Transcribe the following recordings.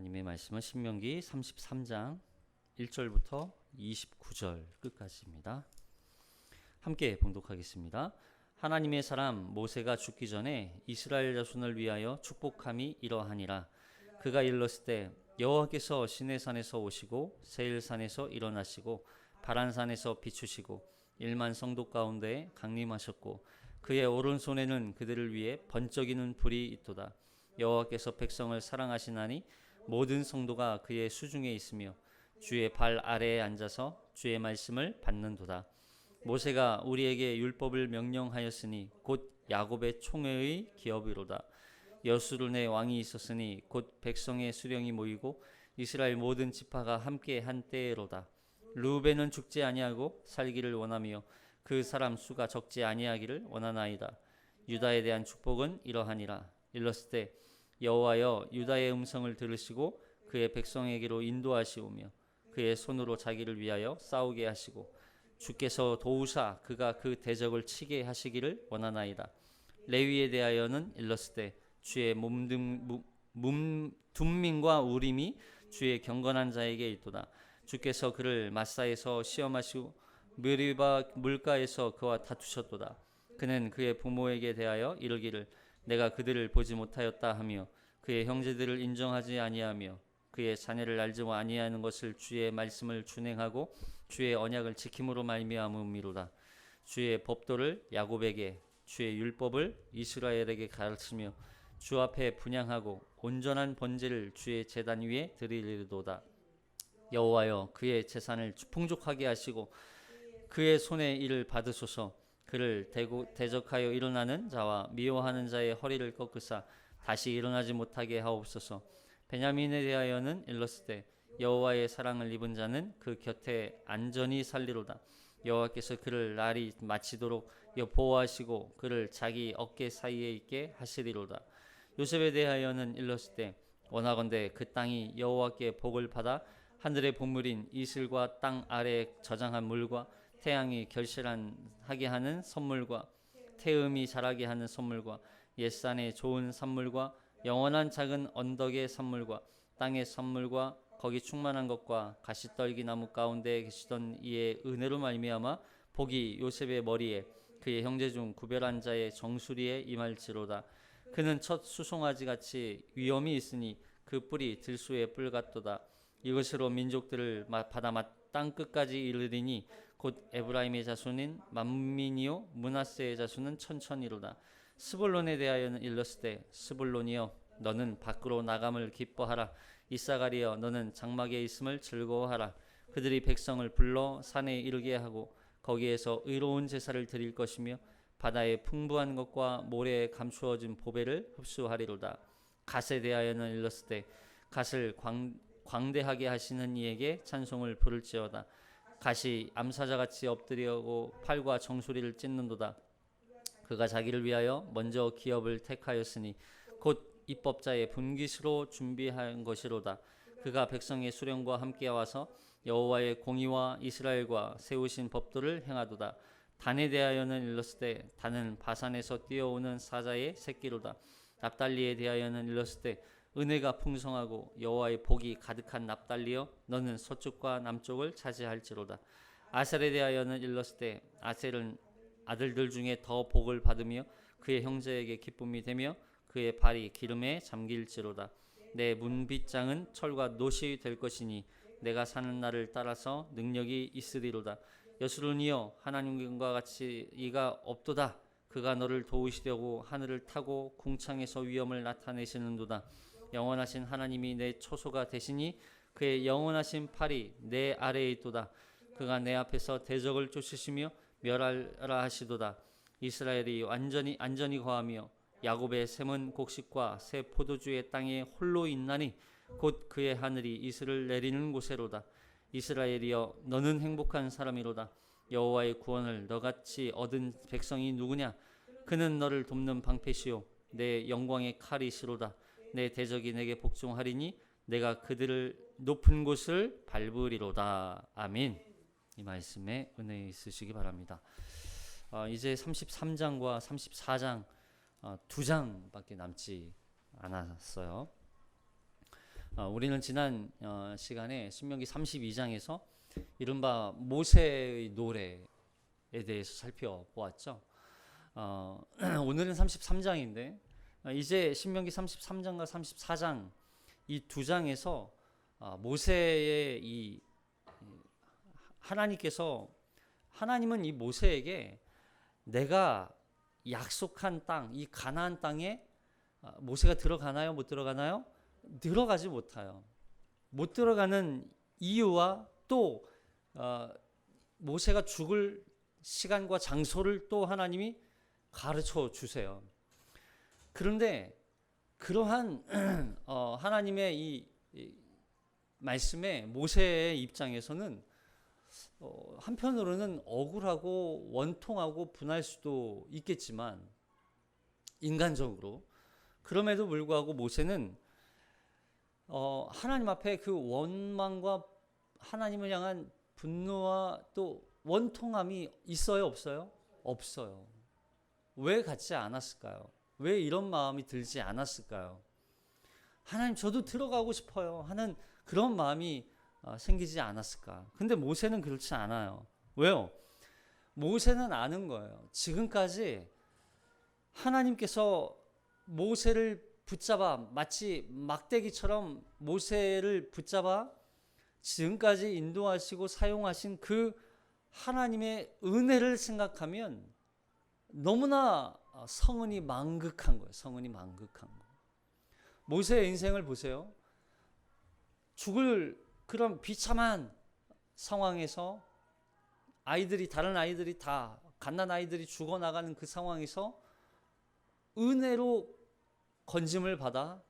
하나님의 말씀은 신명기 33장 1절부터 29절 끝까지입니다. 함께 봉독하겠습니다. 하나님의 사람 모세가 죽기 전에 이스라엘 자손을 위하여 축복함이 이러하니라. 그가 일렀을 여호와께서 시내산에서 오시고 세일산에서 일어나시고 바란산에서 비추시고 1만 성도 가운데 강림하셨고 그의 오른손에는 그들을 위해 번쩍이는 불이 있도다. 여호와께서 백성을 사랑하시나니 모든 성도가 그의 수중에 있으며 주의 발 아래에 앉아서 주의 말씀을 받는도다. 모세가 우리에게 율법을 명령하였으니 곧 야곱의 총회의 기업이로다. 여수론의 왕이 있었으니 곧 백성의 수령이 모이고 이스라엘 모든 지파가 함께 한 때로다. 르우벤은 죽지 아니하고 살기를 원하며 그 사람 수가 적지 아니하기를 원하나이다. 유다에 대한 축복은 이러하니라. 일렀을 때 여호와여 유다의 음성을 들으시고 그의 백성에게로 인도하시오며 그의 손으로 자기를 위하여 싸우게 하시고 주께서 도우사 그가 그 대적을 치게 하시기를 원하나이다. 레위에 대하여는 일렀을 때 주의 둠민과 우림이 주의 경건한 자에게 있도다. 주께서 그를 마사에서 시험하시고 메리바 물가에서 그와 다투셨도다. 그는 그의 부모에게 대하여 이르기를 내가 그들을 보지 못하였다 하며 그의 형제들을 인정하지 아니하며 그의 자녀를 알지 아니하는 것을 주의 말씀을 준행하고 주의 언약을 지킴으로 말미암음이로다. 주의 법도를 야곱에게 주의 율법을 이스라엘에게 가르치며 주 앞에 분향하고 온전한 번제를 주의 제단 위에 드리리로다. 여호와여 그의 재산을 풍족하게 하시고 그의 손의 일을 받으소서. 그를 대적하여 일어나는 자와 미워하는 자의 허리를 꺾으사 다시 일어나지 못하게 하옵소서. 베냐민에 대하여는 일렀을 때 여호와의 사랑을 입은 자는 그 곁에 안전히 살리로다. 여호와께서 그를 날이 마치도록 보호하시고 그를 자기 어깨 사이에 있게 하시리로다. 요셉에 대하여는 일렀을 때 원하건대 그 땅이 여호와께 복을 받아 하늘의 보물인 이슬과 땅 아래에 저장한 물과 태양이 결실하게 하는 선물과 태음이 자라게 하는 선물과 옛산의 좋은 산물과 영원한 작은 언덕의 산물과 땅의 선물과 거기 충만한 것과 가시떨기 나무 가운데 계시던 이의 은혜로 말미암아 복이 요셉의 머리에 그의 형제 중 구별한 자의 정수리에 임할지로다. 그는 첫 수송아지 같이 위엄이 있으니 그 뿔이 들소의 뿔 같도다. 이것으로 민족들을 받아 땅 끝까지 이르리니 곧 에브라임의 자손인 만민이요 므낫세의 자손은 천천이로다. 스불론에 대하여는 일렀을 때 스불론이여 너는 밖으로 나감을 기뻐하라. 이사가리여 너는 장막에 있음을 즐거워하라. 그들이 백성을 불러 산에 이르게 하고 거기에서 의로운 제사를 드릴 것이며 바다의 풍부한 것과 모래에 감추어진 보배를 흡수하리로다. 갓에 대하여는 일렀을 때 갓을 광대하게 하시는 이에게 찬송을 부를지어다. 갓이 암사자같이 엎드리고 팔과 정수리를 찢는도다. 그가 자기를 위하여 먼저 기업을 택하였으니 곧 입법자의 분깃으로 준비한 것이로다. 그가 백성의 수령과 함께 와서 여호와의 공의와 이스라엘과 세우신 법도를 행하도다. 단에 대하여는 일렀을 때 단은 바산에서 뛰어오는 사자의 새끼로다. 납달리에 대하여는 일렀을 때 은혜가 풍성하고 여호와의 복이 가득한 납달리여 너는 서쪽과 남쪽을 차지할지로다. 아셀에 대하여는 일렀을 때 아셀은 아들들 중에 더 복을 받으며 그의 형제에게 기쁨이 되며 그의 발이 기름에 잠길지로다. 내 문빗장은 철과 놋이 될 것이니 내가 사는 날을 따라서 능력이 있으리로다. 여수론이여 하나님과 같이 이가 없도다. 그가 너를 도우시려고 하늘을 타고 궁창에서 위엄을 나타내시는도다. 영원하신 하나님이 내 초소가 되시니 그의 영원하신 팔이 내 아래에 있도다. 그가 내 앞에서 대적을 쫓으시며 멸하라 하시도다. 이스라엘이 안전히 거하며 야곱의 샘은 곡식과 새 포도주의 땅에 홀로 있나니 곧 그의 하늘이 이슬을 내리는 곳에로다. 이스라엘이여 너는 행복한 사람이로다. 여호와의 구원을 너같이 얻은 백성이 누구냐? 그는 너를 돕는 방패시요 내 영광의 칼이시로다. 내 대적이 내게 복종하리니 내가 그들을 높은 곳을 밟으리로다. 아멘. 이 말씀에 은혜 있으시기 바랍니다. 이제 33장과 34장 두 장밖에 남지 않았어요. 우리는 지난 시간에 신명기 32장에서 이른바 모세의 노래에 대해서 살펴보았죠. 오늘은 33장인데 이제 신명기 33장과 34장 이 두 장에서 모세의 이 하나님은 이 모세에게 내가 약속한 땅, 이 가나안 땅에 모세가 들어가나요? 못 들어가나요? 들어가지 못해요. 못 들어가는 이유와 또 모세가 죽을 시간과 장소를 또 하나님이 가르쳐 주세요. 그런데 그러한 하나님의 이 말씀에 모세의 입장에서는 한편으로는 억울하고 원통하고 분할 수도 있겠지만 인간적으로 그럼에도 불구하고 모세는 하나님 앞에 그 원망과 하나님을 향한 분노와 또 원통함이 있어요, 없어요? 없어요. 왜 갖지 않았을까요? 왜 이런 마음이 들지 않았을까요? 하나님, 저도 들어가고 싶어요 하는 그런 마음이 생기지 않았을까? 근데 모세는 그렇지 않아요. 왜요? 모세는 아는 거예요. 지금까지 하나님께서 모세를 붙잡아 마치 막대기처럼 모세를 붙잡아 지금까지 인도하시고 사용하신 그 하나님의 은혜를 생각하면 너무나 성은이 만극한 거예요. 성은이 만극한 거. 모세의 인생을 보세요. 죽을 그런 비참한 상황에서 다른 아이들이 다 갓난 아이들이 죽어나가는 그 상황에서 은혜로 건짐을 받아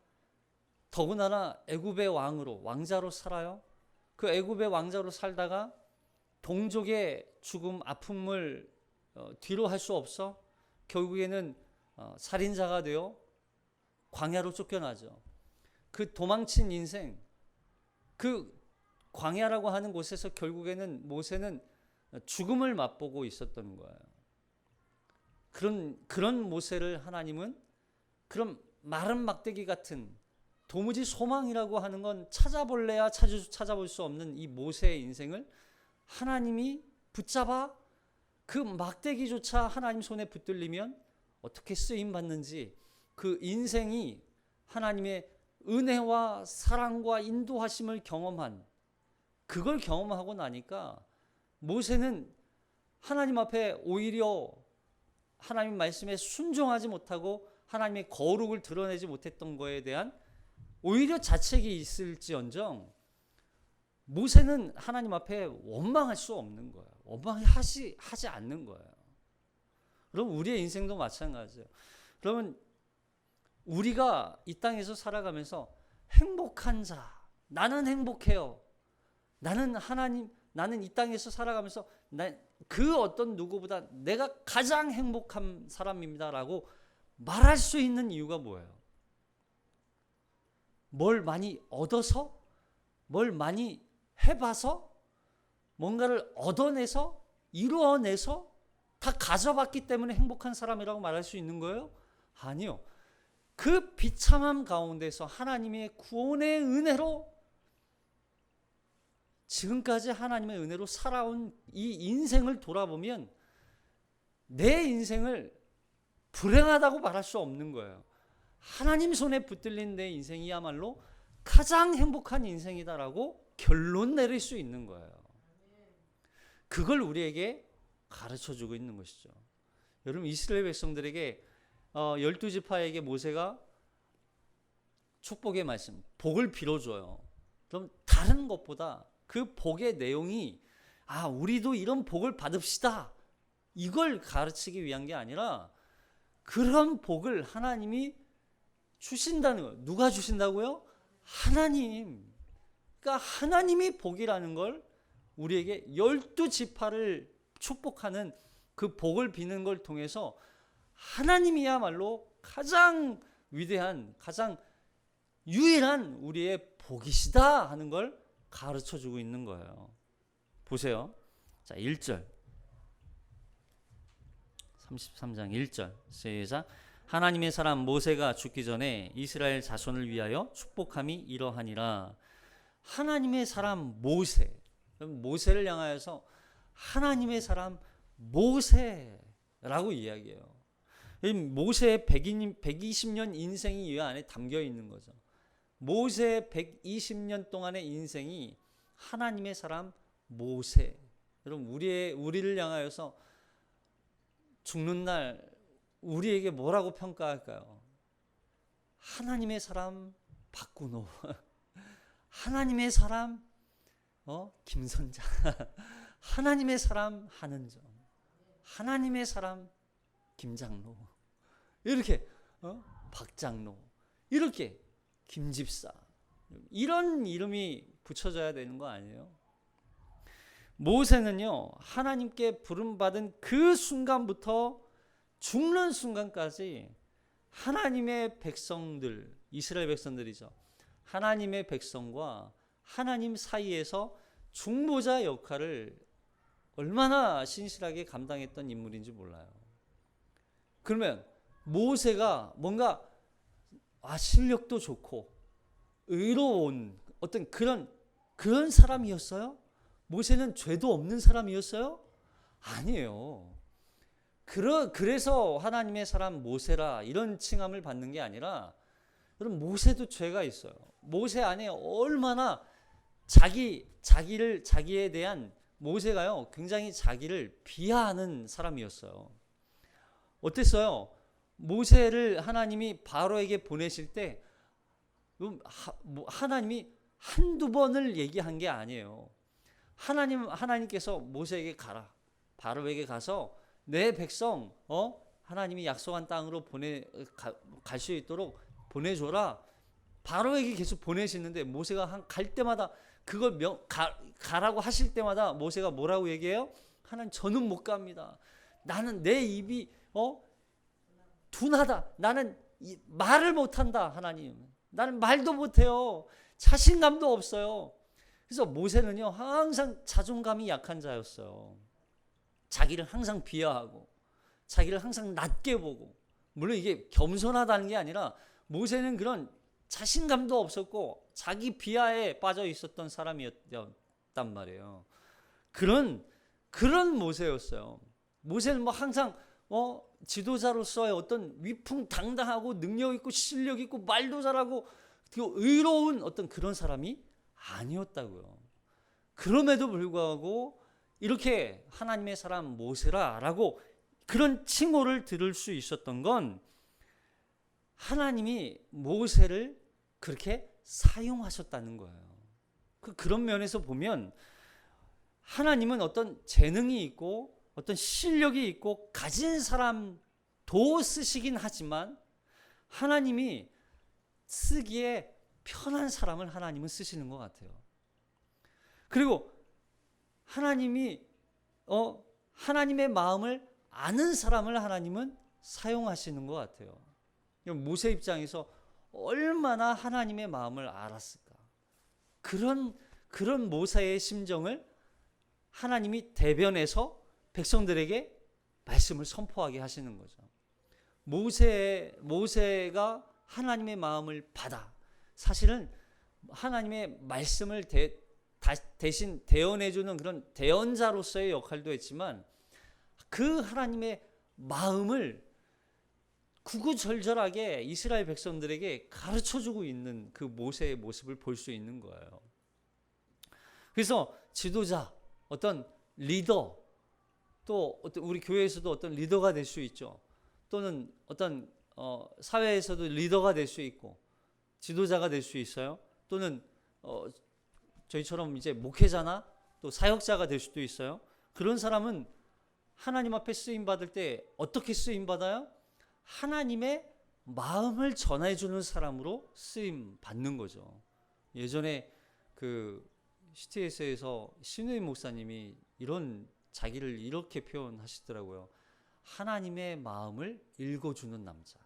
더군다나 애굽의 왕자로 살아요. 그 애굽의 왕자로 살다가 동족의 죽음 아픔을 뒤로 할 수 없어 결국에는 살인자가 되어 광야로 쫓겨나죠. 그 도망친 인생, 그 광야라고 하는 곳에서 결국에는 모세는 죽음을 맛보고 있었던 거예요. 그런 모세를 하나님은 그런 마른 막대기 같은 도무지 소망이라고 하는 건 찾아볼래야 찾아볼 수 없는 이 모세의 인생을 하나님이 붙잡아 그 막대기조차 하나님 손에 붙들리면 어떻게 쓰임 받는지 그 인생이 하나님의 은혜와 사랑과 인도하심을 그걸 경험하고 나니까 모세는 하나님 앞에 오히려 하나님 말씀에 순종하지 못하고 하나님의 거룩을 드러내지 못했던 거에 대한 오히려 자책이 있을지언정 모세는 하나님 앞에 원망할 수 없는 거예요. 원망하지 않는 거예요. 그럼 우리의 인생도 마찬가지예요. 그러면 우리가 이 땅에서 살아가면서 행복한 자, 나는 행복해요. 나는 이 땅에서 살아가면서 그 어떤 누구보다 내가 가장 행복한 사람입니다라고 말할 수 있는 이유가 뭐예요? 뭘 많이 얻어서? 뭘 많이 해봐서? 뭔가를 얻어내서? 이루어내서? 다 가져봤기 때문에 행복한 사람이라고 말할 수 있는 거예요? 아니요. 그 비참함 가운데서 하나님의 구원의 은혜로 지금까지 하나님의 은혜로 살아온 이 인생을 돌아보면 내 인생을 불행하다고 말할 수 없는 거예요. 하나님 손에 붙들린 내 인생이야말로 가장 행복한 인생이다라고 결론 내릴 수 있는 거예요. 그걸 우리에게 가르쳐주고 있는 것이죠. 여러분, 이스라엘 백성들에게 12지파에게 모세가 축복의 말씀, 복을 빌어줘요. 그럼 다른 것보다 그 복의 내용이 우리도 이런 복을 받읍시다, 이걸 가르치기 위한 게 아니라 그런 복을 하나님이 주신다는 거예요. 누가 주신다고요? 하나님. 그러니까 하나님이 복이라는 걸 우리에게 12지파를 축복하는 그 복을 비는 걸 통해서 하나님이야말로 가장 위대한, 가장 유일한 우리의 복이시다 하는 걸 가르쳐주고 있는 거예요. 보세요. 자, 1절. 33장 1절 시작. 하나님의 사람 모세가 죽기 전에 이스라엘 자손을 위하여 축복함이 이러하니라. 하나님의 사람 모세, 모세를 향하여서 하나님의 사람 모세라고 이야기해요. 모세의 120년 인생이 이 안에 담겨 있는 거죠. 모세의 120년 동안의 인생이 하나님의 사람 모세. 여러분, 우리를 향하여서 죽는 날 우리에게 뭐라고 평가할까요? 하나님의 사람 박군호, 하나님의 사람 김선자, 하나님의 사람 한은정, 하나님의 사람 김장로, 이렇게 박장로, 이렇게 김집사, 이런 이름이 붙여져야 되는 거 아니에요? 모세는요, 하나님께 부름받은 그 순간부터 죽는 순간까지 하나님의 백성들, 이스라엘 백성들이죠. 하나님의 백성과 하나님 사이에서 중보자 역할을 얼마나 신실하게 감당했던 인물인지 몰라요. 그러면 모세가 뭔가 실력도 좋고 의로운 어떤 그런 사람이었어요? 모세는 죄도 없는 사람이었어요? 아니에요. 그래서 하나님의 사람 모세라 이런 칭함을 받는 게 아니라, 여러분, 모세도 죄가 있어요. 모세 안에 얼마나 자기에 대한, 모세가요 굉장히 자기를 비하하는 사람이었어요. 어땠어요? 모세를 하나님이 바로에게 보내실 때 하나님이 한두 번을 얘기한 게 아니에요. 하나님께서 모세에게 가라, 바로에게 가서 내 백성 하나님이 약속한 땅으로 갈 수 있도록 보내줘라, 바로에게 계속 보내시는데, 모세가 갈 때마다 그걸 가라고 하실 때마다 모세가 뭐라고 얘기해요? 하나님, 저는 못 갑니다. 나는 내 입이 둔하다. 나는 말을 못한다. 하나님, 나는 말도 못해요. 자신감도 없어요. 그래서 모세는요 항상 자존감이 약한 자였어요. 자기를 항상 비하하고 자기를 항상 낮게 보고, 물론 이게 겸손하다는 게 아니라 모세는 그런 자신감도 없었고 자기 비하에 빠져 있었던 사람이었단 말이에요. 그런 모세였어요. 모세는 항상 지도자로서의 어떤 위풍당당하고 능력 있고 실력 있고 말도 잘하고 의로운 어떤 그런 사람이 아니었다고요. 그럼에도 불구하고 이렇게 하나님의 사람 모세라라고 그런 칭호를 들을 수 있었던 건 하나님이 모세를 그렇게 사용하셨다는 거예요. 그런 면에서 보면 하나님은 어떤 재능이 있고 어떤 실력이 있고 가진 사람도 쓰시긴 하지만, 하나님이 쓰기에 편한 사람을 하나님은 쓰시는 것 같아요. 그리고 하나님이 하나님의 마음을 아는 사람을 하나님은 사용하시는 것 같아요. 모세 입장에서 얼마나 하나님의 마음을 알았을까. 그런 모세의 심정을 하나님이 대변해서 백성들에게 말씀을 선포하게 하시는 거죠. 모세가 하나님의 마음을 받아, 사실은 하나님의 말씀을 대신 대언해주는 그런 대언자로서의 역할도 했지만, 그 하나님의 마음을 구구절절하게 이스라엘 백성들에게 가르쳐주고 있는 그 모세의 모습을 볼 수 있는 거예요. 그래서 지도자, 어떤 리더, 또 어떤 우리 교회에서도 어떤 리더가 될 수 있죠. 또는 어떤 사회에서도 리더가 될 수 있고 지도자가 될 수 있어요. 또는 저희처럼 이제 목회자나 또 사역자가 될 수도 있어요. 그런 사람은 하나님 앞에 쓰임 받을 때 어떻게 쓰임 받아요? 하나님의 마음을 전해주는 사람으로 쓰임 받는 거죠. 예전에 그 CTS에서 신우임 목사님이 자기를 이렇게 표현하시더라고요. 하나님의 마음을 읽어주는 남자.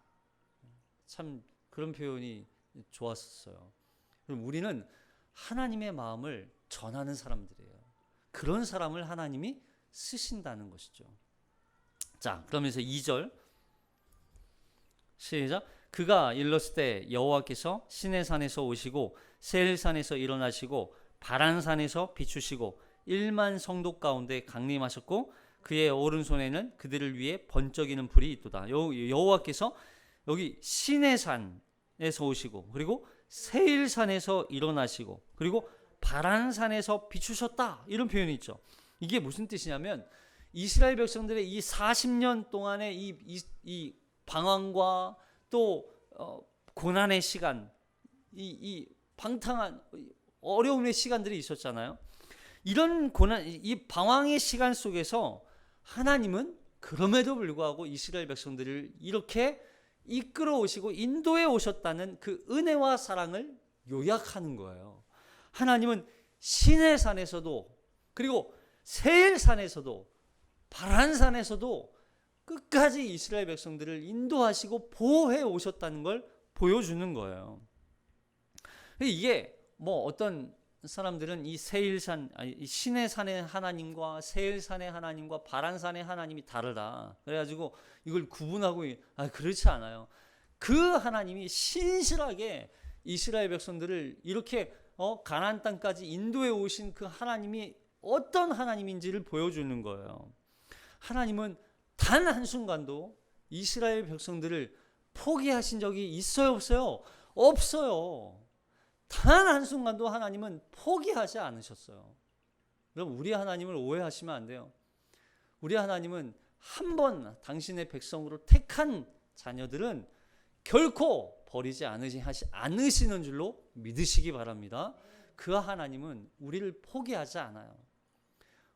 참 그런 표현이 좋았었어요. 그럼 우리는 하나님의 마음을 전하는 사람들이에요. 그런 사람을 하나님이 쓰신다는 것이죠. 자, 그러면서 2절, 시작. 그가 일렀을 때 여호와께서 시내산에서 오시고 세일산에서 일어나시고 바란산에서 비추시고 1만 성도 가운데 강림하셨고 그의 오른손에는 그들을 위해 번쩍이는 불이 있도다. 여호와께서 여기 시내산에서 오시고 그리고 세일산에서 일어나시고 그리고 바란산에서 비추셨다. 이런 표현이 있죠. 이게 무슨 뜻이냐면 이스라엘 백성들의 이 40년 동안의 이 방황과 또 고난의 시간, 이 방탕한 어려움의 시간들이 있었잖아요. 이런 고난, 이 방황의 시간 속에서 하나님은 그럼에도 불구하고 이스라엘 백성들을 이렇게 이끌어 오시고 인도해 오셨다는 그 은혜와 사랑을 요약하는 거예요. 하나님은 시내산에서도 그리고 세일산에서도 바란산에서도 끝까지 이스라엘 백성들을 인도하시고 보호해 오셨다는 걸 보여주는 거예요. 이게 뭐 어떤 사람들은 이 세일산, 이 시내산의 하나님과 세일산의 하나님과 바란산의 하나님이 다르다. 그래가지고 이걸 구분하고 그렇지 않아요. 그 하나님이 신실하게 이스라엘 백성들을 이렇게 가나안 땅까지 인도해 오신 그 하나님이 어떤 하나님인지를 보여주는 거예요. 하나님은 단 한순간도 이스라엘 백성들을 포기하신 적이 있어요, 없어요? 없어요. 단 한순간도 하나님은 포기하지 않으셨어요. 여러분, 우리 하나님을 오해하시면 안 돼요. 우리 하나님은 한 번 당신의 백성으로 택한 자녀들은 결코 버리지 않으시는 줄로 믿으시기 바랍니다. 그 하나님은 우리를 포기하지 않아요.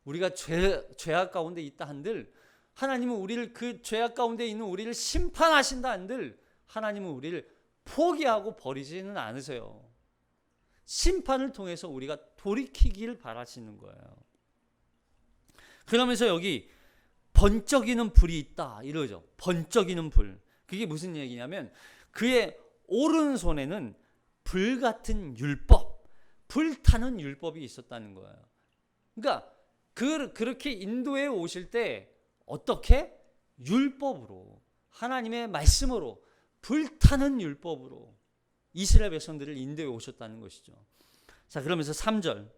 우리가 죄악 가운데 있다 한들 하나님은 우리를 그 죄악 가운데 있는 우리를 심판하신다 한들 하나님은 우리를 포기하고 버리지는 않으세요. 심판을 통해서 우리가 돌이키길 바라시는 거예요. 그러면서 여기 번쩍이는 불이 있다 이러죠. 번쩍이는 불. 그게 무슨 얘기냐면 그의 오른손에는 불 같은 율법, 불타는 율법이 있었다는 거예요. 그러니까 그렇게 인도에 오실 때 어떻게? 율법으로, 하나님의 말씀으로, 불타는 율법으로 이스라엘 백성들을 인도에 오셨다는 것이죠. 자, 그러면서 3절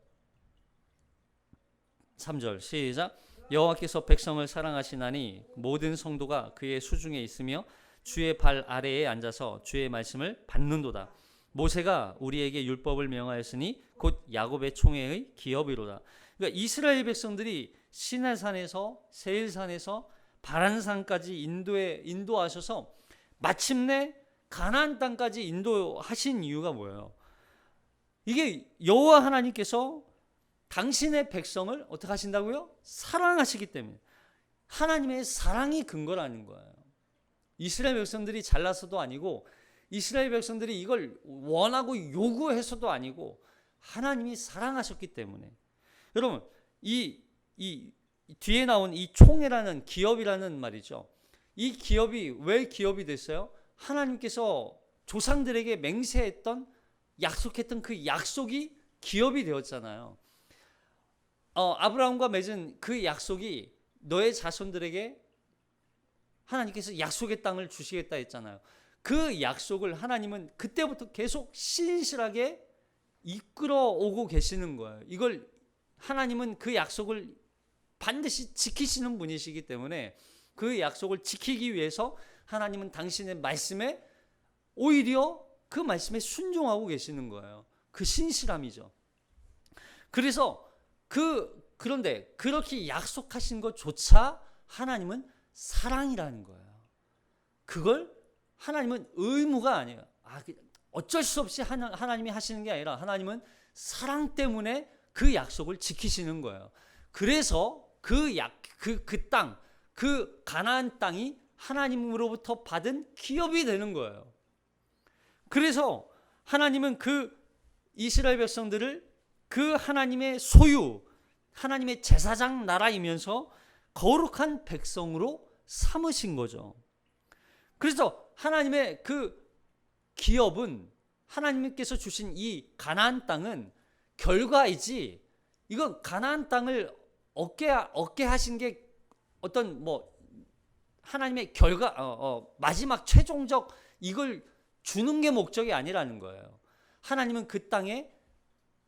시작. 여호와께서 백성을 사랑하시나니 모든 성도가 그의 수중에 있으며 주의 발 아래에 앉아서 주의 말씀을 받는도다. 모세가 우리에게 율법을 명하였으니 곧 야곱의 총회의 기업이로다. 그러니까 이스라엘 백성들이 시내산에서 세일산에서 바란산까지 인도하셔서 마침내 가나안 땅까지 인도하신 이유가 뭐예요? 이게 여호와 하나님께서 당신의 백성을 어떻게 하신다고요? 사랑하시기 때문에. 하나님의 사랑이 근거라는 거예요. 이스라엘 백성들이 잘나서도 아니고 이스라엘 백성들이 이걸 원하고 요구해서도 아니고 하나님이 사랑하셨기 때문에. 여러분, 이 뒤에 나온 이 총회라는 기업이라는 말이죠. 이 기업이 왜 기업이 됐어요? 하나님께서 조상들에게 맹세했던 약속했던 그 약속이 기업이 되었잖아요. 아브라함과 맺은 그 약속이 너의 자손들에게 하나님께서 약속의 땅을 주시겠다 했잖아요. 그 약속을 하나님은 그때부터 계속 신실하게 이끌어 오고 계시는 거예요. 이걸 하나님은 그 약속을 반드시 지키시는 분이시기 때문에 그 약속을 지키기 위해서 하나님은 당신의 말씀에 오히려 그 말씀에 순종하고 계시는 거예요. 그 신실함이죠. 그래서 그런데 그렇게 약속하신 것조차 하나님은 사랑이라는 거예요. 그걸 하나님은 의무가 아니에요. 어쩔 수 없이 하나님이 하시는 게 아니라 하나님은 사랑 때문에 그 약속을 지키시는 거예요. 그래서 그 땅, 그 가나안 땅이 하나님으로부터 받은 기업이 되는 거예요. 그래서 하나님은 그 이스라엘 백성들을 그 하나님의 소유, 하나님의 제사장 나라이면서 거룩한 백성으로 삼으신 거죠. 그래서 하나님의 그 기업은 하나님께서 주신 이 가나안 땅은 결과이지, 이건 가나안 땅을 얻게 하신 게 어떤 하나님의 결과 마지막 최종적 이걸 주는 게 목적이 아니라는 거예요. 하나님은 그 땅에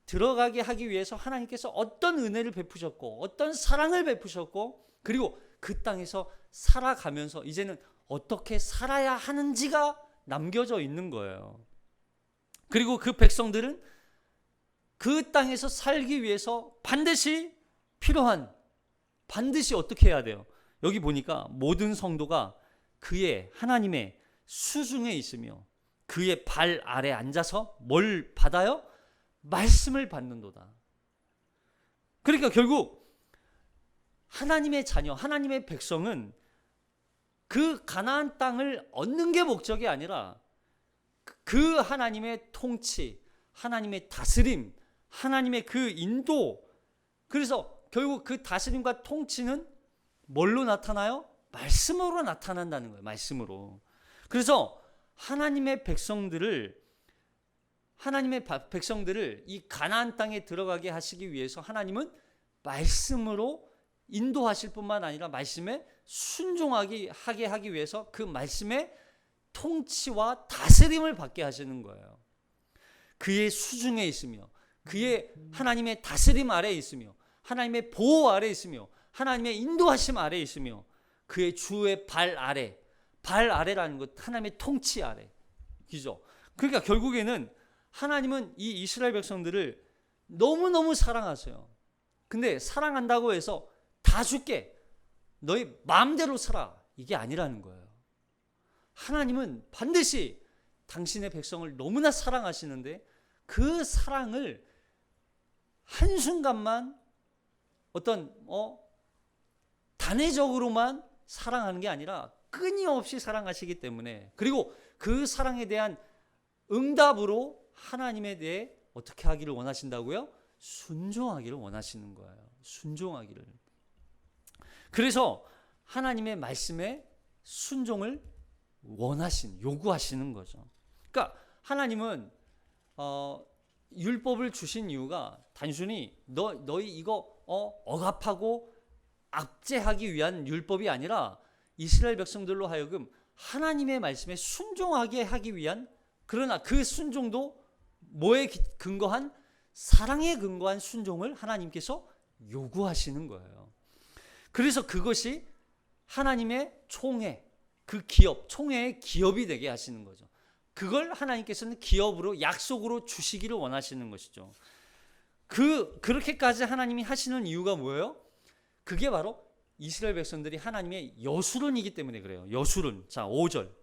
들어가게 하기 위해서 하나님께서 어떤 은혜를 베푸셨고 어떤 사랑을 베푸셨고 그리고 그 땅에서 살아가면서 이제는 어떻게 살아야 하는지가 남겨져 있는 거예요. 그리고 그 백성들은 그 땅에서 살기 위해서 반드시 어떻게 해야 돼요? 여기 보니까 모든 성도가 그의 하나님의 수중에 있으며 그의 발 아래 앉아서 뭘 받아요? 말씀을 받는도다. 그러니까 결국 하나님의 자녀, 하나님의 백성은 그 가나안 땅을 얻는 게 목적이 아니라 그 하나님의 통치, 하나님의 다스림, 하나님의 그 인도. 그래서 결국 그 다스림과 통치는 뭘로 나타나요? 말씀으로 나타난다는 거예요. 말씀으로. 그래서 하나님의 백성들을 이 가나안 땅에 들어가게 하시기 위해서 하나님은 말씀으로 인도하실 뿐만 아니라 말씀에 순종하게 하기 위해서 그 말씀의 통치와 다스림을 받게 하시는 거예요. 그의 수중에 있으며 그의 하나님의 다스림 아래에 있으며 하나님의 보호 아래에 있으며 하나님의 인도하심 아래에 있으며 그의 주의 발 아래라는 것 하나님의 통치 아래. 그죠? 그러니까 결국에는 하나님은 이 이스라엘 백성들을 너무너무 사랑하세요. 근데 사랑한다고 해서 다 줄게, 너희 마음대로 살아, 이게 아니라는 거예요. 하나님은 반드시 당신의 백성을 너무나 사랑하시는데 그 사랑을 한순간만 어떤 단회적으로만 사랑하는 게 아니라 끊임없이 사랑하시기 때문에, 그리고 그 사랑에 대한 응답으로 하나님에 대해 어떻게 하기를 원하신다고요? 순종하기를 원하시는 거예요. 순종하기를. 그래서 하나님의 말씀에 순종을 요구하시는 거죠. 그러니까 하나님은 율법을 주신 이유가 단순히 너희 이거 억압하고 압제하기 위한 율법이 아니라 이스라엘 백성들로 하여금 하나님의 말씀에 순종하게 하기 위한, 그러나 그 순종도 뭐에 근거한, 사랑에 근거한 순종을 하나님께서 요구하시는 거예요. 그래서 그것이 하나님의 총회, 총회의 기업이 되게 하시는 거죠. 그걸 하나님께서는 기업으로, 약속으로 주시기를 원하시는 것이죠. 그렇게까지 하나님이 하시는 이유가 뭐예요? 그게 바로 이스라엘 백성들이 하나님의 여수론이기 때문에 그래요. 여수론. 자, 5절.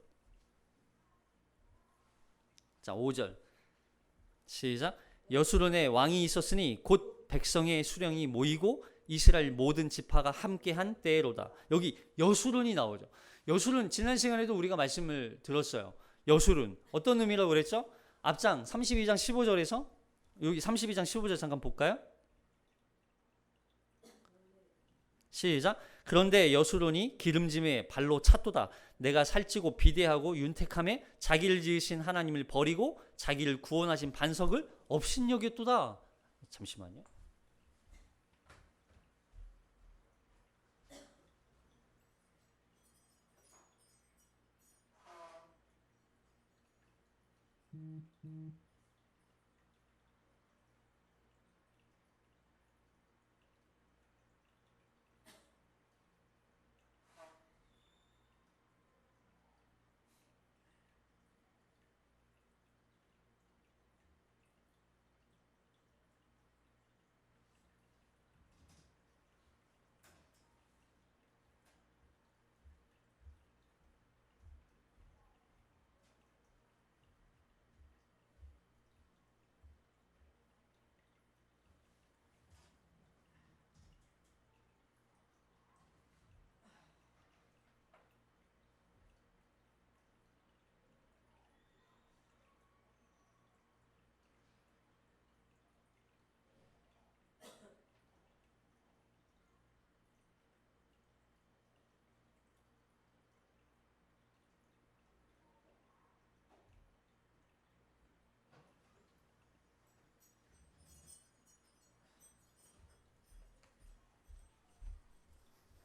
자, 5절. 시작. 여수론에 왕이 있었으니 곧 백성의 수령이 모이고 이스라엘 모든 지파가 함께한 때로다. 여기 여수론이 나오죠. 여수론, 지난 시간에도 우리가 말씀을 들었어요. 여수론 어떤 의미라고 그랬죠? 앞장 32장 15절에서 여기 32장 15절 잠깐 볼까요? 시작. 그런데 여수론이 기름짐에 발로 찼도다. 내가 살찌고 비대하고 윤택함에 자기를 지으신 하나님을 버리고 자기를 구원하신 반석을 업신여겼도다. 잠시만요.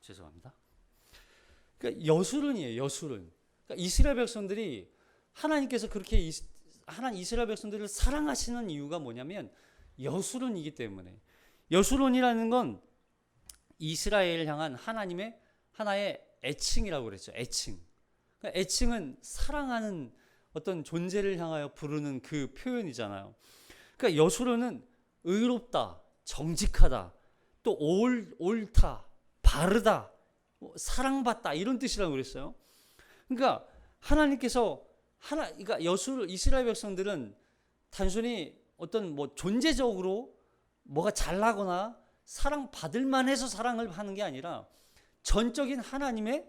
죄송합니다. 그러니까 여수론이에요. 여수론. 그러니까 이스라엘 백성들이 하나님께서 그렇게 이스라엘 백성들을 사랑하시는 이유가 뭐냐면 여수론이기 때문에. 여수론이라는 건 이스라엘을 향한 하나님의 하나의 애칭이라고 그랬죠. 애칭. 그러니까 애칭은 사랑하는 어떤 존재를 향하여 부르는 그 표현이잖아요. 그러니까 여수론은 의롭다, 정직하다, 또 옳다, 바르다, 사랑받다 이런 뜻이라고 그랬어요. 그러니까 하나님께서 그러니까 이스라엘 백성들은 단순히 어떤 뭐 존재적으로 뭐가 잘나거나 사랑받을 만해서 사랑을 하는 게 아니라 전적인 하나님의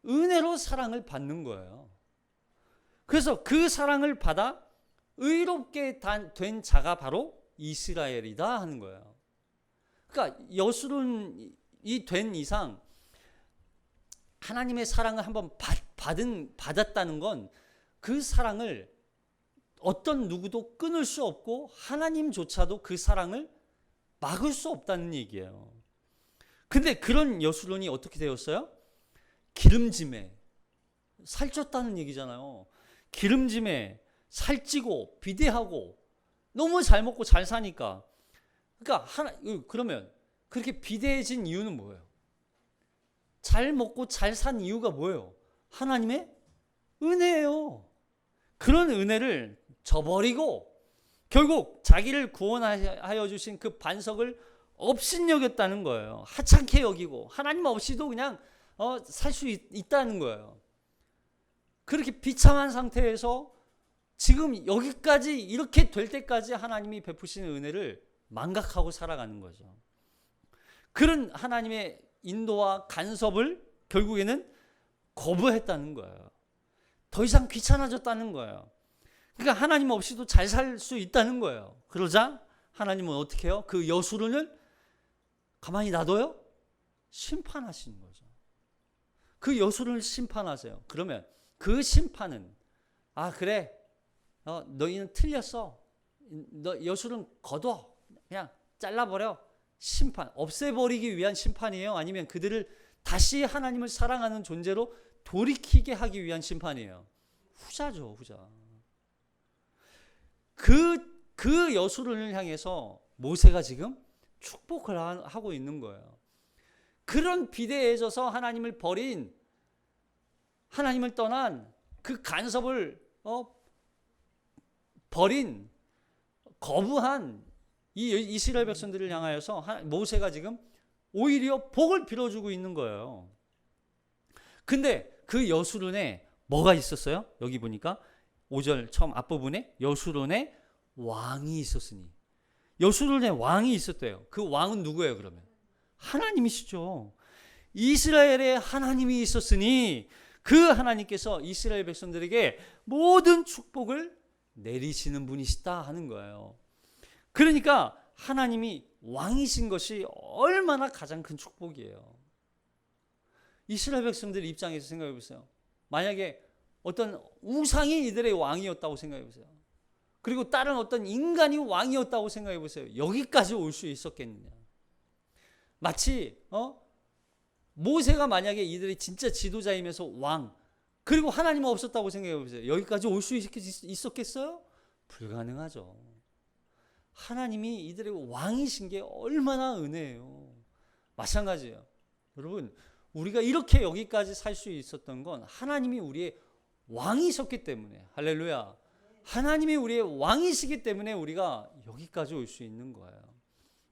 은혜로 사랑을 받는 거예요. 그래서 그 사랑을 받아 의롭게 된 자가 바로 이스라엘이다 하는 거예요. 그러니까 여수론이 된 이상 하나님의 사랑을 한번 받았다는 건 그 사랑을 어떤 누구도 끊을 수 없고 하나님조차도 그 사랑을 막을 수 없다는 얘기예요. 근데 그런 여수론이 어떻게 되었어요? 기름짐에 살쪘다는 얘기잖아요. 기름짐에 살찌고 비대하고 너무 잘 먹고 잘 사니까. 그러니까 그러면 그렇게 비대해진 이유는 뭐예요? 잘 먹고 잘 산 이유가 뭐예요? 하나님의 은혜예요. 그런 은혜를 저버리고 결국 자기를 구원하여 주신 그 반석을 업신여겼다는 거예요. 하찮게 여기고 하나님 없이도 그냥 살 수 있다는 거예요. 그렇게 비참한 상태에서 지금 여기까지 이렇게 될 때까지 하나님이 베푸시는 은혜를 망각하고 살아가는 거죠. 그런 하나님의 인도와 간섭을 결국에는 거부했다는 거예요. 더 이상 귀찮아졌다는 거예요. 그러니까 하나님 없이도 잘 살 수 있다는 거예요. 그러자 하나님은 어떻게 해요? 그 여수론을 가만히 놔둬요? 심판하시는 거죠. 그 여수론을 심판하세요. 그러면 그 심판은 그래 너희는 틀렸어. 너 여수론 거둬. 그냥 잘라버려. 심판, 없애버리기 위한 심판이에요? 아니면 그들을 다시 하나님을 사랑하는 존재로 돌이키게 하기 위한 심판이에요? 후자죠, 후자. 그 여수론을 향해서 모세가 지금 축복을 하고 있는 거예요. 그런 비대해져서 하나님을 버린, 하나님을 떠난 그 간섭을 버린, 거부한 이 이스라엘 백성들을 향하여서 모세가 지금 오히려 복을 빌어주고 있는 거예요. 근데 그 여수론에 뭐가 있었어요? 여기 보니까 5절 처음 앞부분에 여수론에 왕이 있었으니. 여수론에 왕이 있었대요. 그 왕은 누구예요 그러면? 하나님이시죠. 이스라엘에 하나님이 있었으니 그 하나님께서 이스라엘 백성들에게 모든 축복을 내리시는 분이시다 하는 거예요. 그러니까 하나님이 왕이신 것이 얼마나 가장 큰 축복이에요. 이스라엘 백성들 입장에서 생각해 보세요. 만약에 어떤 우상이 이들의 왕이었다고 생각해 보세요. 그리고 다른 어떤 인간이 왕이었다고 생각해 보세요. 여기까지 올 수 있었겠느냐. 마치 모세가 만약에 이들의 진짜 지도자이면서 왕, 그리고 하나님 없었다고 생각해 보세요. 여기까지 올 수 있었겠어요? 불가능하죠. 하나님이 이들의 왕이신 게 얼마나 은혜예요. 마찬가지예요. 여러분, 우리가 이렇게 여기까지 살 수 있었던 건 하나님이 우리의 왕이셨기 때문에, 할렐루야. 하나님이 우리의 왕이시기 때문에 우리가 여기까지 올 수 있는 거예요.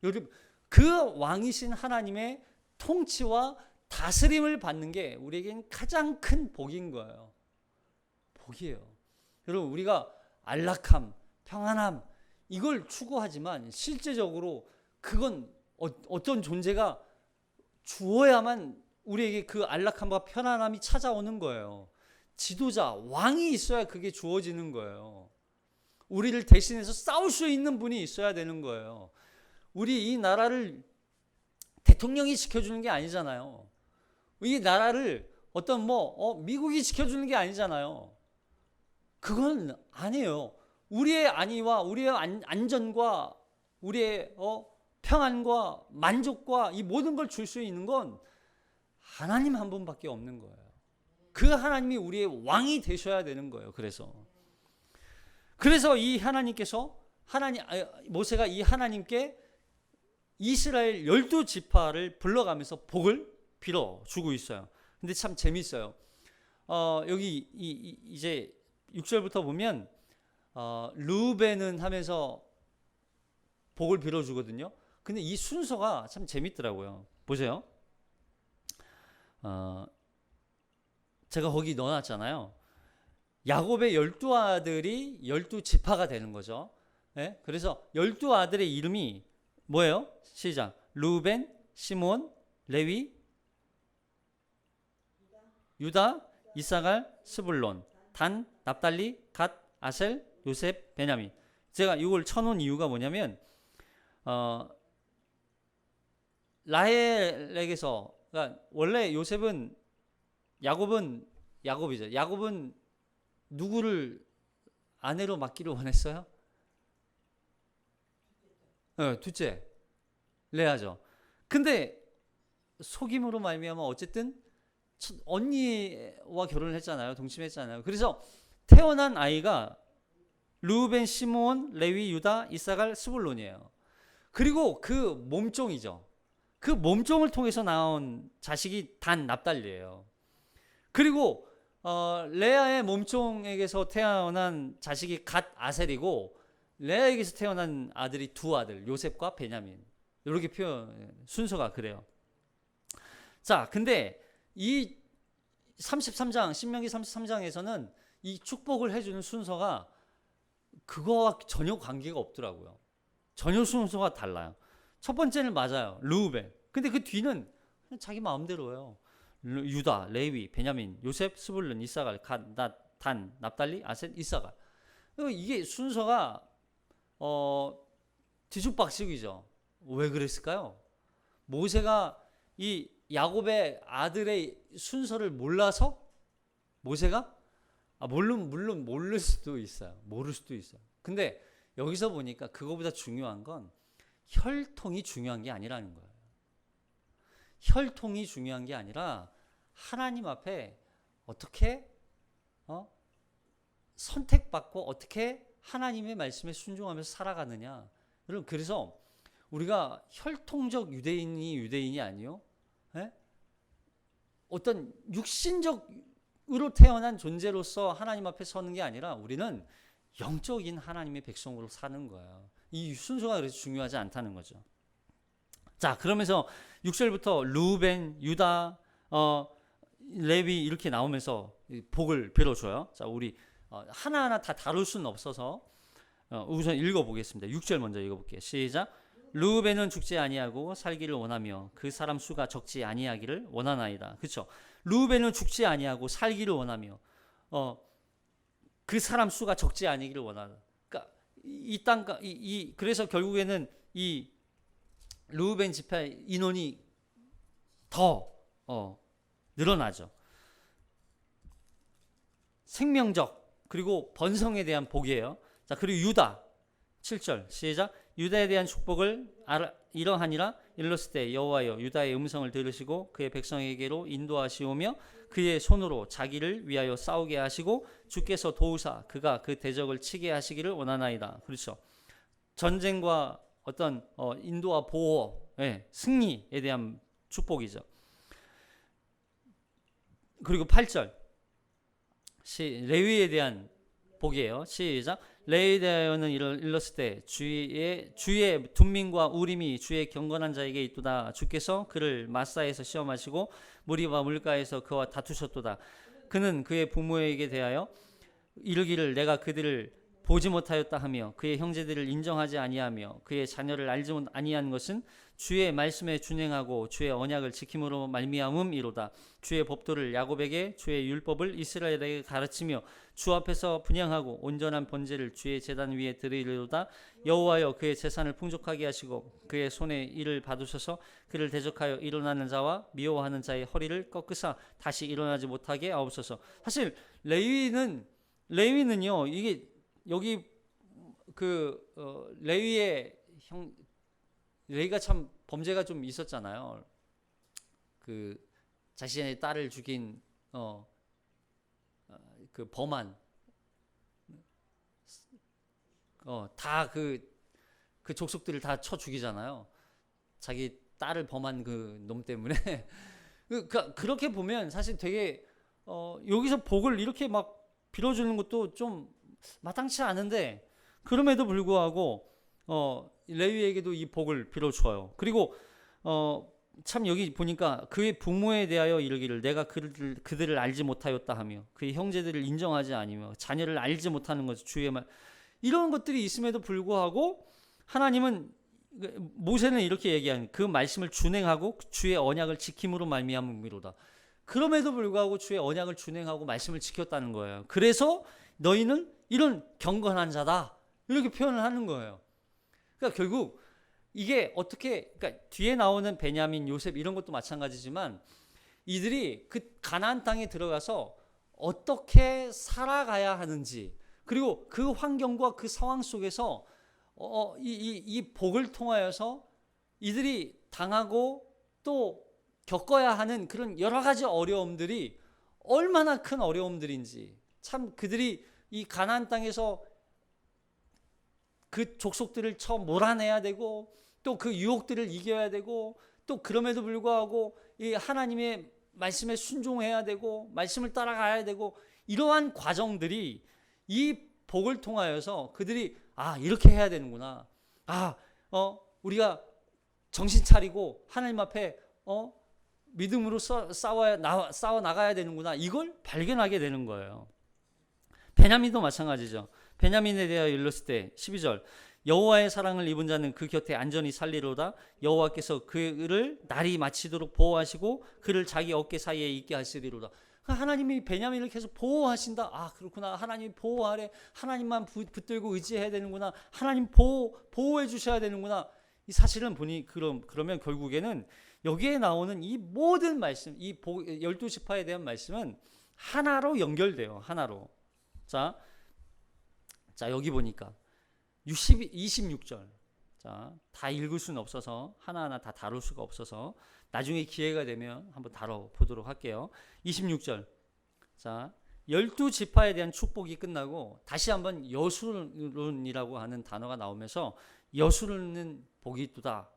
여러분, 그 왕이신 하나님의 통치와 다스림을 받는 게 우리에겐 가장 큰 복인 거예요. 복이에요. 여러분, 우리가 안락함, 평안함 이걸 추구하지만 실제적으로 그건 어떤 존재가 주어야만 우리에게 그 안락함과 편안함이 찾아오는 거예요. 지도자, 왕이 있어야 그게 주어지는 거예요. 우리를 대신해서 싸울 수 있는 분이 있어야 되는 거예요. 우리 이 나라를 대통령이 지켜주는 게 아니잖아요. 이 나라를 어떤 미국이 지켜주는 게 아니잖아요. 그건 아니에요. 우리의 안위와 우리의 안전과 우리의 평안과 만족과 이 모든 걸 줄 수 있는 건 하나님 한 분밖에 없는 거예요. 그 하나님이 우리의 왕이 되셔야 되는 거예요. 그래서 이 하나님께서 모세가 이 하나님께 이스라엘 12지파를 불러가면서 복을 빌어주고 있어요. 근데 참 재밌어요. 여기 이제 6절부터 보면 르우벤은 하면서 복을 빌어주거든요. 근데 이 순서가 참 재밌더라고요. 보세요. 제가 거기 넣어놨잖아요. 야곱의 12아들이 12지파가 되는 거죠. 네? 그래서 12아들의 이름이 뭐예요? 시작. 르우벤, 시므온, 레위, 유다, 이사갈, 스불론, 단, 납달리, 갓, 아셀, 요셉, 베냐민. 제가 이걸 쳐놓은 이유가 뭐냐면 라헬에게서, 그러니까 원래 야곱이죠. 야곱은 누구를 아내로 맡기를 원했어요? 둘째 레아죠. 근데 속임으로 말미암아 어쨌든 언니와 결혼을 했잖아요. 동침했잖아요. 그래서 태어난 아이가 르우벤, 시므온, 레위, 유다, 이사갈, 스불론이에요. 그리고 그 몸종이죠. 그 몸종을 통해서 나온 자식이 단, 납달리예요. 그리고 레아의 몸종에게서 태어난 자식이 갓, 아셀이고, 레아에게서 태어난 아들이 두 아들, 요셉과 베냐민. 이렇게 순서가 그래요. 자, 근데 이 33장, 신명기 33장에서는 이 축복을 해주는 순서가 그거와 전혀 관계가 없더라고요. 전혀 순서가 달라요. 첫 번째는 맞아요. 르우벤. 근데 그 뒤는 자기 마음대로예요. 유다, 레위, 베냐민, 요셉, 스불론, 이사갈, 갓, 단, 납달리, 아셋, 이사갈. 이게 순서가 뒤죽박죽이죠. 왜 그랬을까요? 모세가 이 야곱의 아들의 순서를 몰라서 모세가 물론 모를 수도 있어요. 모를 수도 있어요. 근데 여기서 보니까 그거보다 중요한 건 혈통이 중요한 게 아니라는 거예요. 혈통이 중요한 게 아니라 하나님 앞에 어떻게 선택받고 어떻게 하나님의 말씀에 순종하면서 살아가느냐. 여러분, 그래서 우리가 혈통적 유대인이 아니요. 예? 어떤 육신적으로 태어난 존재로서 하나님 앞에 서는 게 아니라 우리는 영적인 하나님의 백성으로 사는 거예요. 이 순서가 그래서 중요하지 않다는 거죠. 자, 그러면서 6절부터 르우벤, 유다, 레위 이렇게 나오면서 복을 빌어줘요. 자, 우리 하나하나 다 다룰 수는 없어서 우선 읽어보겠습니다. 6절 먼저 읽어볼게요. 시작. 르우벤은 죽지 아니하고 살기를 원하며 그 사람 수가 적지 아니하기를 원하나이다. 그렇죠? 르우벤은 죽지 아니하고 살기를 원하며 그 사람 수가 적지 아니기를 원하다. 그러니까 이 땅, 그래서 결국에는 이 르우벤 지파 인원이 더 늘어나죠. 생명적 그리고 번성에 대한 복이에요. 자, 그리고 유다 7절 시작. 유다에 대한 축복을 이러하니라. 일렀을 때 여호와여 유다의 음성을 들으시고 그의 백성에게로 인도하시오며 그의 손으로 자기를 위하여 싸우게 하시고 주께서 도우사 그가 그 대적을 치게 하시기를 원하나이다. 그렇죠. 전쟁과 어떤 인도와 보호, 승리에 대한 축복이죠. 그리고 8절 레위에 대한 복이에요. 시작. 레위에 대하여는 일렀을 때 주의 둔민과 우림이 주의 경건한 자에게 있도다. 주께서 그를 마사에서 시험하시고 무리와 물가에서 그와 다투셨도다. 그는 그의 부모에게 대하여 이르기를 내가 그들을 보지 못하였다 하며 그의 형제들을 인정하지 아니하며 그의 자녀를 알지 아니한 것은 주의 말씀에 준행하고 주의 언약을 지킴으로 말미암음이로다. 주의 법도를 야곱에게 주의 율법을 이스라엘에게 가르치며 주 앞에서 분향하고 온전한 번제를 주의 제단 위에 드리리로다. 여호와여 그의 재산을 풍족하게 하시고 그의 손에 일을 받으셔서 그를 대적하여 일어나는 자와 미워하는 자의 허리를 꺾으사 다시 일어나지 못하게 하옵소서. 사실 레위는요 이게 여기 레위의 레위가 참 범죄가 좀 있었잖아요. 그 자신의 딸을 죽인 그 범한 다 그 족속들을 다 쳐 죽이잖아요. 자기 딸을 범한 그 놈 때문에. 그렇게 보면 사실 되게 여기서 복을 이렇게 막 빌어주는 것도 좀 마땅치 않은데, 그럼에도 불구하고 레위에게도 이 복을 빌어줘요. 그리고 참 여기 보니까 그의 부모에 대하여 이르기를 내가 그들을 알지 못하였다 하며 그의 형제들을 인정하지 아니며 자녀를 알지 못하는 것, 주의 말, 이런 것들이 있음에도 불구하고 하나님은, 모세는 이렇게 얘기한 그 말씀을 준행하고 주의 언약을 지킴으로 말미암음이로다. 그럼에도 불구하고 주의 언약을 준행하고 말씀을 지켰다는 거예요. 그래서 너희는 이런 경건한 자다, 이렇게 표현을 하는 거예요. 그러니까 결국 이게 어떻게, 그러니까 뒤에 나오는 베냐민, 요셉 이런 것도 마찬가지지만 이들이 그 가나안 땅에 들어가서 어떻게 살아가야 하는지, 그리고 그 환경과 그 상황 속에서 이 복을 통하여서 이들이 당하고 또 겪어야 하는 그런 여러 가지 어려움들이 얼마나 큰 어려움들인지, 참 그들이 이 가나안 땅에서 그 족속들을 처음 몰아내야 되고 또 그 유혹들을 이겨야 되고 또 그럼에도 불구하고 이 하나님의 말씀에 순종해야 되고 말씀을 따라가야 되고, 이러한 과정들이 이 복을 통하여서 그들이 이렇게 해야 되는구나, 우리가 정신 차리고 하나님 앞에 믿음으로 싸워 나가야 되는구나, 이걸 발견하게 되는 거예요. 베냐민도 마찬가지죠. 베냐민에 대하여 일렀을 때 12절, 여호와의 사랑을 입은 자는 그 곁에 안전히 살리로다. 여호와께서 그를 날이 마치도록 보호하시고 그를 자기 어깨 사이에 있게 하시리로다. 하나님이 베냐민을 계속 보호하신다. 그렇구나. 하나님이 보호하래. 하나님만 붙들고 의지해야 되는구나. 하나님 보호해 주셔야 되는구나. 이 사실은 보니 그러면 결국에는 여기에 나오는 이 모든 말씀, 이 12지파에 대한 말씀은 하나로 연결돼요. 하나로. 자 여기 보니까 26절. 다 읽을 수는 없어서 하나하나 다 다룰 수가 없어서 나중에 기회가 되면 한번 다뤄보도록 할게요. 26절. 12지파에 대한 축복이 끝나고 다시 한번 여수론이라고 하는 단어가 나오면서 여수론은 복이 있도다.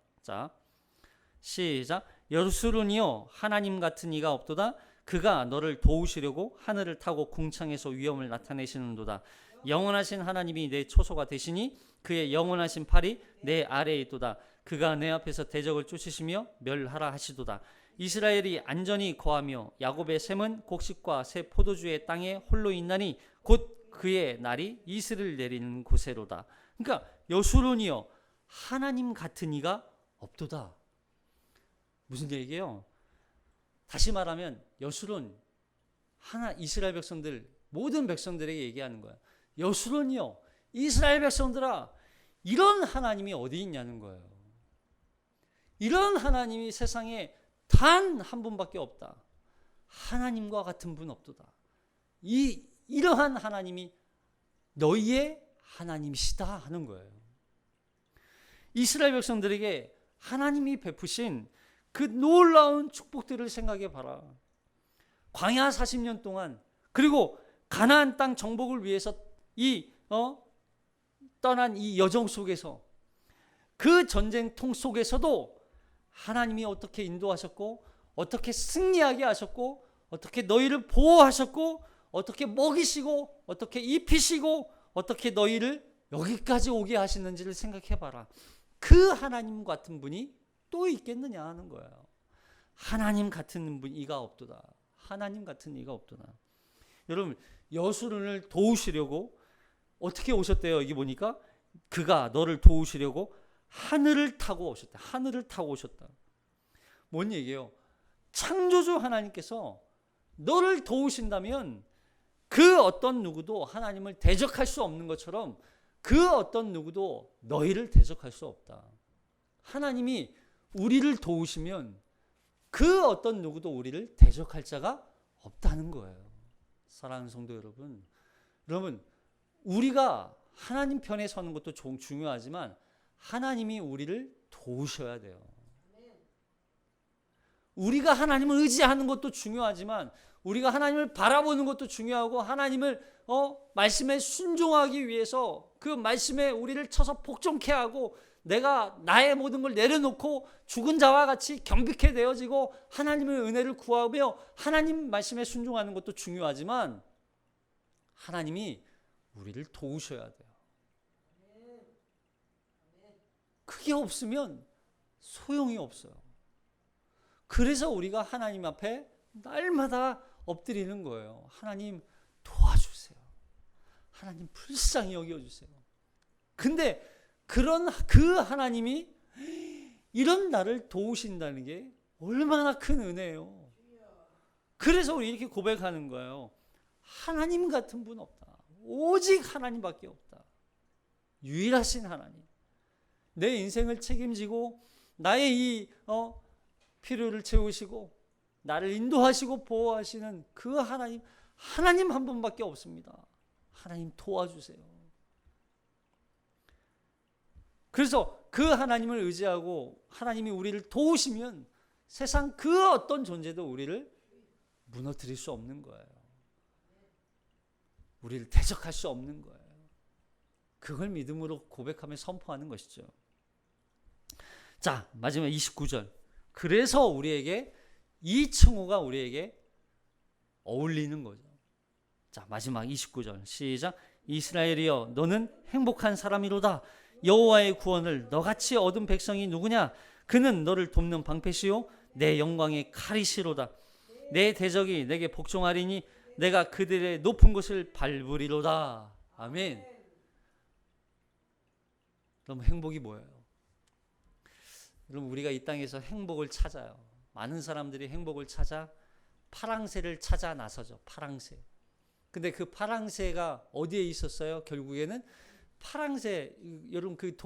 시작. 여수론이여 하나님 같은 이가 없도다. 그가 너를 도우시려고 하늘을 타고 궁창에서 위엄을 나타내시는도다. 영원하신 하나님이 내 초소가 되시니 그의 영원하신 팔이 내 아래에 있도다. 그가 내 앞에서 대적을 쫓으시며 멸하라 하시도다. 이스라엘이 안전히 거하며 야곱의 샘은 곡식과 새 포도주의 땅에 홀로 있나니 곧 그의 날이 이슬을 내리는 곳에로다. 그러니까 여수론이여 하나님 같은 이가 없도다. 무슨 얘기예요? 다시 말하면 여수론, 이스라엘 백성들, 모든 백성들에게 얘기하는 거야. 여수론이여 이스라엘 백성들아, 이런 하나님이 어디 있냐는 거예요. 이런 하나님이 세상에 단 한 분밖에 없다. 하나님과 같은 분 없도다. 이러한 하나님이 너희의 하나님이시다 하는 거예요. 이스라엘 백성들에게 하나님이 베푸신 그 놀라운 축복들을 생각해 봐라. 광야 40년 동안, 그리고 가나안 땅 정복을 위해서 떠난 이 여정 속에서, 그 전쟁통 속에서도 하나님이 어떻게 인도하셨고, 어떻게 승리하게 하셨고, 어떻게 너희를 보호하셨고, 어떻게 먹이시고, 어떻게 입히시고, 어떻게 너희를 여기까지 오게 하시는지를 생각해 봐라. 그 하나님 같은 분이 또 있겠느냐 하는 거예요. 하나님 같은 분 이가 없도다. 하나님 같은 이가 없도다. 여러분, 여수론을 도우시려고 어떻게 오셨대요? 여기 보니까 그가 너를 도우시려고 하늘을 타고 오셨다. 하늘을 타고 오셨다. 뭔 얘기예요? 창조주 하나님께서 너를 도우신다면 그 어떤 누구도 하나님을 대적할 수 없는 것처럼 그 어떤 누구도 너희를 대적할 수 없다. 하나님이 우리를 도우시면 그 어떤 누구도 우리를 대적할 자가 없다는 거예요. 사랑하는 성도 여러분, 우리가 하나님 편에 서는 것도 중요하지만 하나님이 우리를 도우셔야 돼요. 우리가 하나님을 의지하는 것도 중요하지만 우리가 하나님을 바라보는 것도 중요하고 하나님을 말씀에 순종하기 위해서 그 말씀에 우리를 쳐서 복종케 하고 내가 나의 모든 걸 내려놓고 죽은 자와 같이 겸비케 되어지고 하나님의 은혜를 구하며 하나님 말씀에 순종하는 것도 중요하지만 하나님이 우리를 도우셔야 돼요. 그게 없으면 소용이 없어요. 그래서 우리가 하나님 앞에 날마다 엎드리는 거예요. 하나님 도와주세요. 하나님 불쌍히 여겨주세요. 근데 그 하나님이 이런 나를 도우신다는 게 얼마나 큰 은혜예요. 그래서 우리 이렇게 고백하는 거예요. 하나님 같은 분 없다. 오직 하나님밖에 없다. 유일하신 하나님. 내 인생을 책임지고 나의 이 필요를 채우시고 나를 인도하시고 보호하시는 그 하나님 한 분밖에 없습니다. 하나님 도와주세요. 그래서 그 하나님을 의지하고 하나님이 우리를 도우시면 세상 그 어떤 존재도 우리를 무너뜨릴 수 없는 거예요. 우리를 대적할 수 없는 거예요. 그걸 믿음으로 고백하며 선포하는 것이죠. 자, 마지막 29절. 그래서 우리에게 이 칭호가 우리에게 어울리는 거죠. 자, 마지막 29절 시작. 이스라엘이여 너는 행복한 사람이로다. 여호와의 구원을 너같이 얻은 백성이 누구냐? 그는 너를 돕는 방패시요 내 영광의 칼이시로다. 내 대적이 내게 복종하리니 내가 그들의 높은 곳을 밟으리로다. 아멘. 그럼 행복이 뭐예요? 여러분 우리가 이 땅에서 행복을 찾아요. 많은 사람들이 행복을 찾아 파랑새를 찾아 나서죠. 파랑새. 근데 그 파랑새가 어디에 있었어요? 결국에는 파랑새, 여러분 그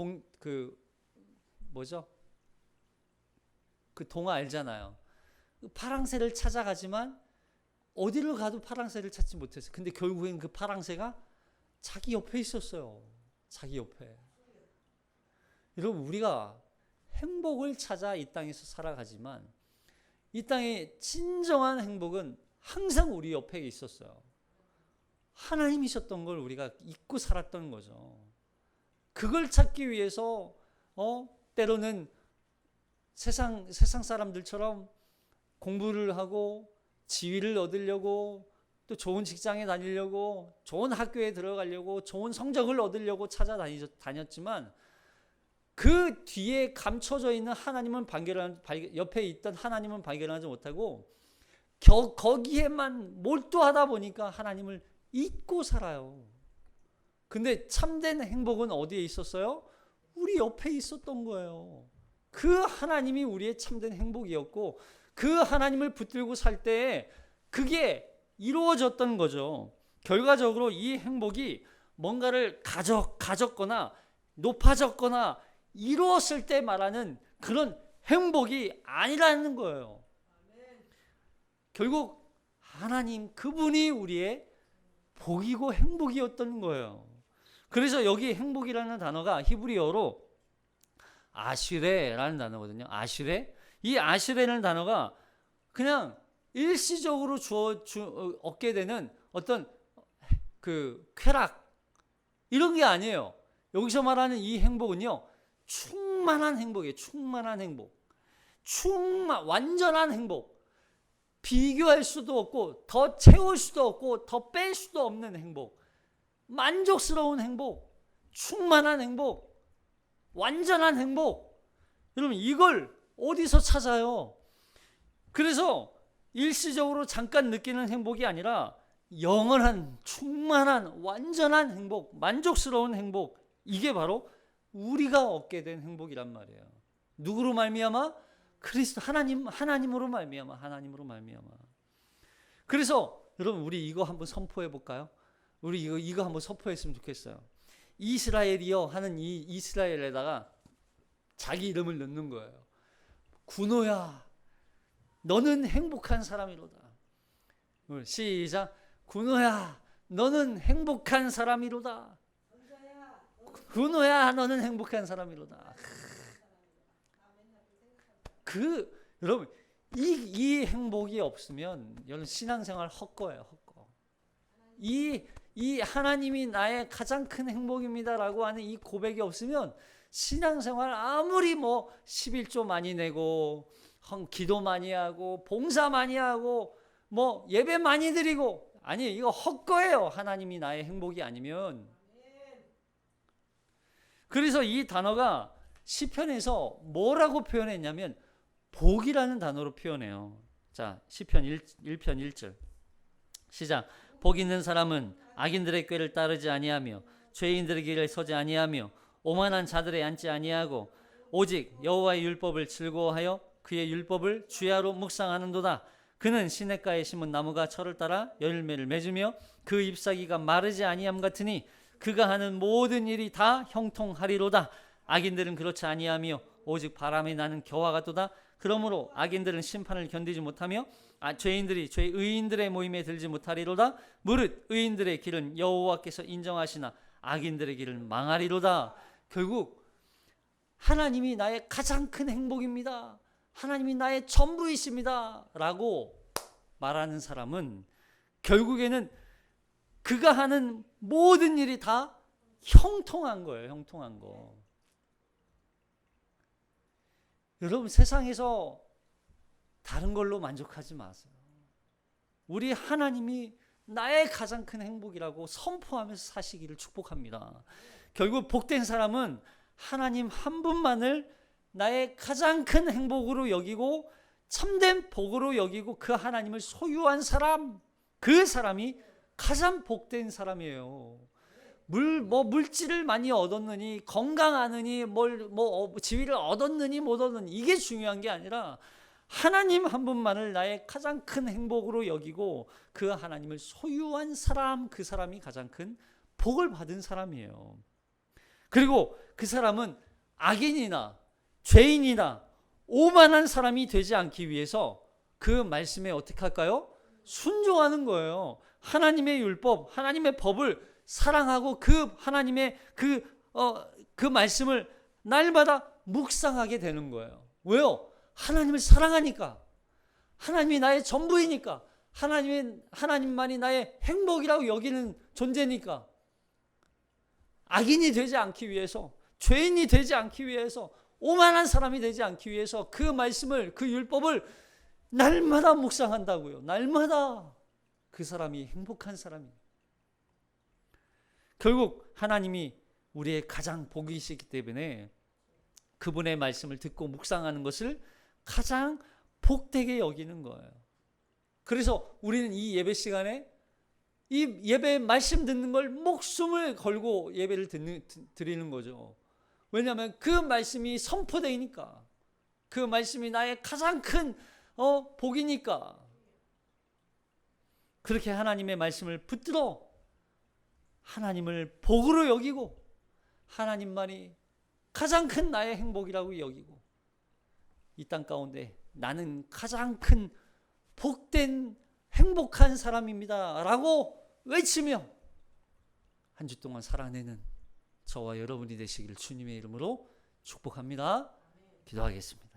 동화 알잖아요. 파랑새를 찾아가지만 어디를 가도 파랑새를 찾지 못했어요. 근데 결국엔 그 파랑새가 자기 옆에 있었어요. 자기 옆에. 여러분 우리가 행복을 찾아 이 땅에서 살아가지만 이 땅의 진정한 행복은 항상 우리 옆에 있었어요. 하나님이셨던 걸 우리가 잊고 살았던 거죠. 그걸 찾기 위해서 때로는 세상 사람들처럼 공부를 하고 지위를 얻으려고 또 좋은 직장에 다니려고 좋은 학교에 들어가려고 좋은 성적을 얻으려고 찾아다녔지만 그 뒤에 감춰져 있는 하나님은 옆에 있던 하나님은 발견하지 못하고 거기에만 몰두하다 보니까 하나님을 잊고 살아요. 근데 참된 행복은 어디에 있었어요? 우리 옆에 있었던 거예요. 그 하나님이 우리의 참된 행복이었고 그 하나님을 붙들고 살 때 그게 이루어졌던 거죠. 결과적으로 이 행복이 뭔가를 가졌거나 높아졌거나 이루었을 때 말하는 그런 행복이 아니라는 거예요. 결국 하나님 그분이 우리의 복이고 행복이었던 거예요. 그래서 여기 행복이라는 단어가 히브리어로 아시레라는 단어거든요. 아시레. 이 아시레라는 단어가 그냥 일시적으로 얻게 되는 어떤 그 쾌락 이런 게 아니에요. 여기서 말하는 이 행복은요. 충만한 행복이에요. 충만한 행복. 완전한 행복. 비교할 수도 없고 더 채울 수도 없고 더 뺄 수도 없는 행복. 만족스러운 행복. 충만한 행복. 완전한 행복. 여러분 이걸 어디서 찾아요? 그래서 일시적으로 잠깐 느끼는 행복이 아니라 영원한 충만한 완전한 행복, 만족스러운 행복. 이게 바로 우리가 얻게 된 행복이란 말이에요. 누구로 말미암아? 그리스도 하나님으로 말미암아. 그래서 여러분 우리 이거 한번 선포해 볼까요? 우리 이거 한번 선포했으면 좋겠어요. 이스라엘이여 하는 이 이스라엘에다가 자기 이름을 넣는 거예요. 군호야, 너는 행복한 사람이로다. 시작. 군호야, 너는 행복한 사람이로다. 군호야, 너는 행복한 사람이로다. 여러분 이 행복이 없으면 여러분 신앙생활 헛거예요, 헛거. 이 하나님이 나의 가장 큰 행복입니다라고 하는 이 고백이 없으면 신앙생활 아무리 뭐 11조 많이 내고 기도 많이 하고 봉사 많이 하고 뭐 예배 많이 드리고, 아니 이거 헛거예요. 하나님이 나의 행복이 아니면. 그래서 이 단어가 시편에서 뭐라고 표현했냐면 복이라는 단어로 표현해요. 자, 시편 1편 1절 시작. 복 있는 사람은 악인들의 꾀를 따르지 아니하며 죄인들의 길에 서지 아니하며 오만한 자들에 앉지 아니하고 오직 여호와의 율법을 즐거워하여 그의 율법을 주야로 묵상하는도다. 그는 시냇가에 심은 나무가 철을 따라 열매를 맺으며 그 잎사귀가 마르지 아니함 같으니 그가 하는 모든 일이 다 형통하리로다. 악인들은 그렇지 아니하며 오직 바람이 나는 겨와 같도다. 그러므로 악인들은 심판을 견디지 못하며 죄인들이 의인들의 모임에 들지 못하리로다. 무릇 의인들의 길은 여호와께서 인정하시나 악인들의 길은 망하리로다. 결국 하나님이 나의 가장 큰 행복입니다, 하나님이 나의 전부이십니다 라고 말하는 사람은 결국에는 그가 하는 모든 일이 다 형통한 거예요. 형통한 거. 여러분 세상에서 다른 걸로 만족하지 마세요. 우리 하나님이 나의 가장 큰 행복이라고 선포하면서 사시기를 축복합니다. 결국 복된 사람은 하나님 한 분만을 나의 가장 큰 행복으로 여기고 참된 복으로 여기고 그 하나님을 소유한 사람, 그 사람이 가장 복된 사람이에요. 물질을 많이 얻었느니, 건강하느니, 지위를 얻었느니 못 얻느니 이게 중요한 게 아니라 하나님 한 분만을 나의 가장 큰 행복으로 여기고 그 하나님을 소유한 사람, 그 사람이 가장 큰 복을 받은 사람이에요. 그리고 그 사람은 악인이나 죄인이나 오만한 사람이 되지 않기 위해서 그 말씀에 어떻게 할까요? 순종하는 거예요. 하나님의 율법, 하나님의 법을 사랑하고 그 하나님의 그 말씀을 날마다 묵상하게 되는 거예요. 왜요? 하나님을 사랑하니까, 하나님이 나의 전부이니까, 하나님만이 나의 행복이라고 여기는 존재니까. 악인이 되지 않기 위해서, 죄인이 되지 않기 위해서, 오만한 사람이 되지 않기 위해서 그 말씀을, 그 율법을 날마다 묵상한다고요. 날마다. 그 사람이 행복한 사람이에요. 결국 하나님이 우리의 가장 복이시기 때문에 그분의 말씀을 듣고 묵상하는 것을 가장 복되게 여기는 거예요. 그래서 우리는 이 예배 시간에 이 예배 말씀 듣는 걸 목숨을 걸고 예배를 드리는 거죠. 왜냐하면 그 말씀이 선포되니까, 그 말씀이 나의 가장 큰 복이니까. 그렇게 하나님의 말씀을 붙들어 하나님을 복으로 여기고 하나님만이 가장 큰 나의 행복이라고 여기고 이 땅 가운데 나는 가장 큰 복된 행복한 사람입니다 라고 외치며 한 주 동안 살아내는 저와 여러분이 되시기를 주님의 이름으로 축복합니다. 기도하겠습니다.